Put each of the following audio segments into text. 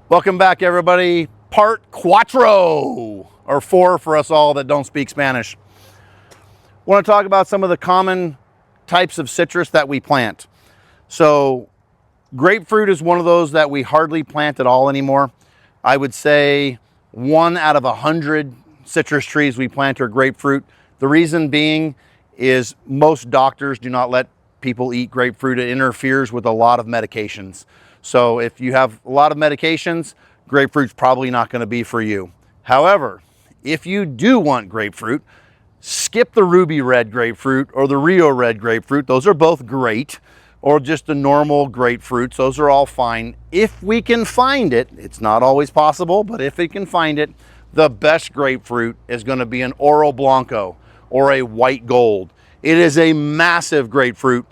Welcome back, everybody. Part cuatro, or 4 for us all that don't speak Spanish. I want to talk about some of the common types of citrus that we plant. So grapefruit is one of those that we hardly plant at all anymore. I would say 1 out of 100 citrus trees we plant are grapefruit. The reason being is most doctors do not let people eat grapefruit. It interferes with a lot of medications. So if you have a lot of medications, grapefruit's probably not going to be for you. However, if you do want grapefruit, skip the ruby red grapefruit or the Rio red grapefruit. Those are both great. Or just the normal grapefruits. Those are all fine. If we can find it, it's not always possible, but if we can find it, the best grapefruit is going to be an Oro Blanco or a white gold. It is a massive grapefruit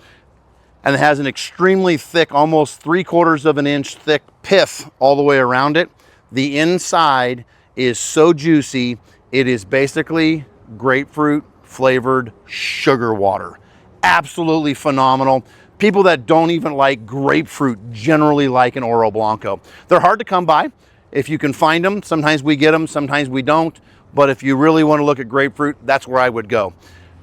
and it has an extremely thick, almost 3/4 of an inch thick pith all the way around it. The inside is so juicy. It is basically grapefruit flavored sugar water. Absolutely phenomenal. People that don't even like grapefruit generally like an Oro Blanco. They're hard to come by. If you can find them, sometimes we get them, sometimes we don't. But if you really want to look at grapefruit, that's where I would go.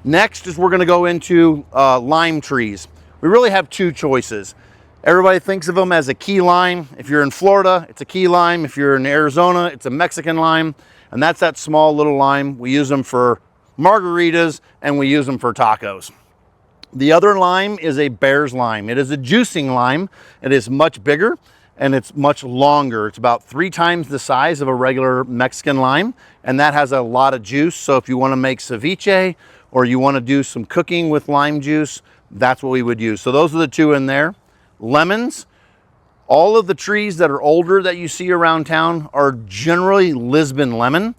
Next is we're going to go into lime trees. We really have 2 choices. Everybody thinks of them as a key lime. If you're in Florida, it's a key lime. If you're in Arizona, it's a Mexican lime. And that's that small little lime. We use them for margaritas and we use them for tacos. The other lime is a bear's lime. It is a juicing lime. It is much bigger and it's much longer. It's about 3 times the size of a regular Mexican lime, and that has a lot of juice. So if you want to make ceviche or you want to do some cooking with lime juice, that's what we would use. So those are the 2 in there. Lemons. All of the trees that are older that you see around town are generally Lisbon lemon.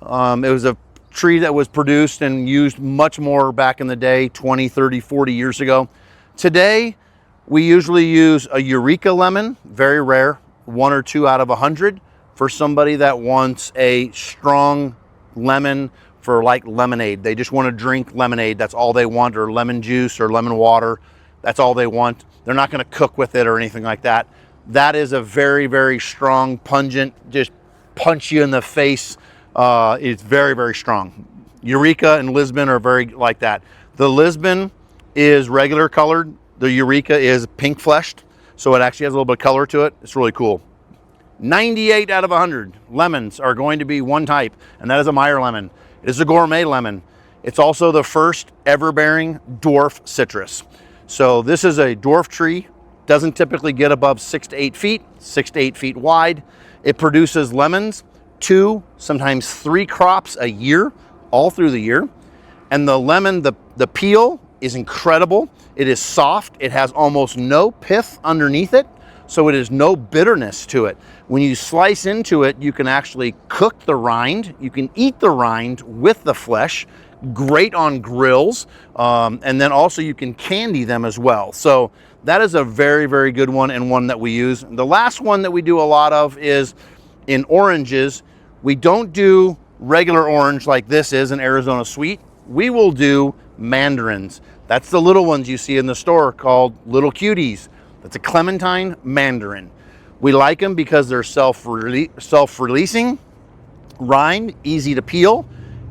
It was a tree that was produced and used much more back in the day, 20, 30, 40 years ago. Today, we usually use a Eureka lemon, very rare, 1 or 2 out of 100, for somebody that wants a strong lemon for like lemonade. They just want to drink lemonade. That's all they want, or lemon juice or lemon water. That's all they want. They're not going to cook with it or anything like that. That is a very, very strong, pungent, just punch you in the face. It's very, very strong. Eureka and Lisbon are very like that. The Lisbon is regular colored. The Eureka is pink fleshed. So it actually has a little bit of color to it. It's really cool. 98 out of 100 lemons are going to be one type, and that is a Meyer lemon. It is a gourmet lemon. It's also the first ever bearing dwarf citrus. So this is a dwarf tree. Doesn't typically get above 6 to 8 feet, 6 to 8 feet wide. It produces lemons 2, sometimes 3 crops a year, all through the year. And the lemon, the peel is incredible. It is soft. It has almost no pith underneath it, so it is no bitterness to it. When you slice into it, you can actually cook the rind. You can eat the rind with the flesh. Great on grills. And then also you can candy them as well. So that is a very, very good one, and one that we use. The last one that we do a lot of is in oranges. We don't do regular orange like this is an Arizona sweet. We will do mandarins. That's the little ones you see in the store called little cuties. That's a clementine mandarin. We like them because they're self-releasing, rind, easy to peel,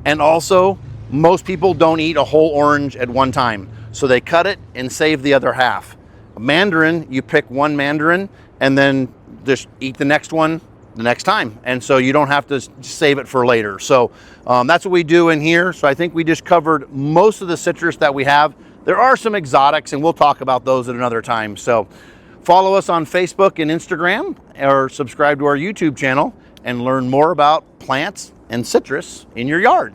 and also most people don't eat a whole orange at one time. So they cut it and save the other half. A mandarin, you pick one mandarin and then just eat the next one the next time, and so you don't have to save it for later. So that's what we do in here. So I think we just covered most of the citrus that we have. There are some exotics, and we'll talk about those at another time. So follow us on Facebook and Instagram, or subscribe to our YouTube channel and learn more about plants and citrus in your yard.